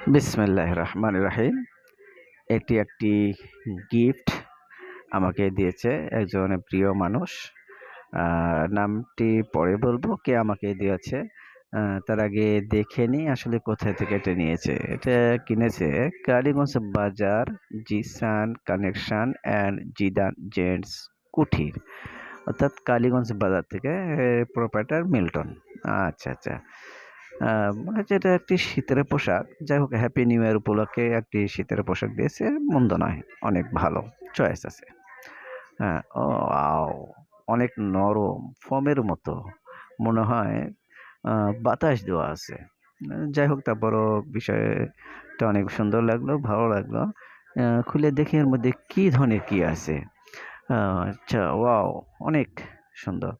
বিসমিল্লাহির রহমানির রহিম। এটি একটি গিফট আমাকে দিয়েছে একজন প্রিয় মানুষ। নামটি পরে বলবো কে আমাকে দিয়েছে। তার আগে দেখে নিই আসলে কোথায় থেকে এটা নিয়েছে। এটা কিনেছে কালীগঞ্জ বাজার Jisan connection and Jidan gents কুঠির, অর্থাৎ কালীগঞ্জ বাজার থেকে। Proprietor Milton. আচ্ছা, আচ্ছা। মনে হচ্ছে এটা একটি শীতের পোশাক। যাই হোক, হ্যাপি নিউ ইয়ার উপলক্ষে একটি শীতের পোশাক দিয়েছে। মন্দ নয়, অনেক ভালো চয়েস আছে। হ্যাঁ, ও ওয়াও! অনেক নরম, ফোমের মতো। মনে হয় বাতাস দেওয়া আছে। যাই হোক, তারপরও বিষয়টা অনেক সুন্দর লাগলো, ভালো লাগলো। খুলে দেখি এর মধ্যে কি ধরনের কি আছে। আ আচ্ছা, ওয়াও! অনেক সুন্দর।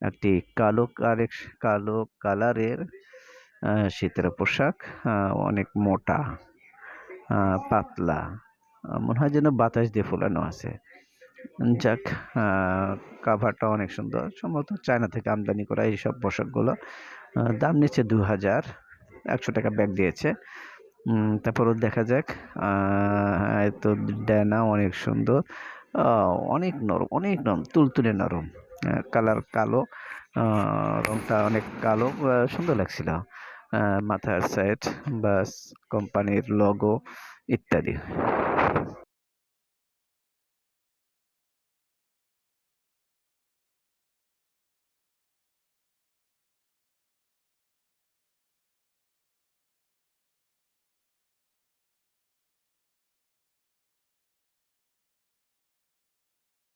একটি কালো কালারের শীতের পোশাক। আ অনেক মোটা, পাতলা। মনে হয় যেন বাতাস দিয়ে ফোলানো আছে। যাক, আ কাভারটা অনেক সুন্দর। সম্ভবত চায়না থেকে আমদানি করা এইসব পোশাকগুলো। দাম নিচ্ছে ৳২,০০০। ৳১০০ ব্যাগ দিয়েছে। তারপরেও দেখা যাক। আ তো ডানা অনেক সুন্দর। আ অনেক নরম, তুলতুলে নরম। কালার কালো। আ রংটা অনেক কালো, সুন্দর লাগছিল। আ মাথার সেট, বাস, কোম্পানির লোগো ইত্যাদি।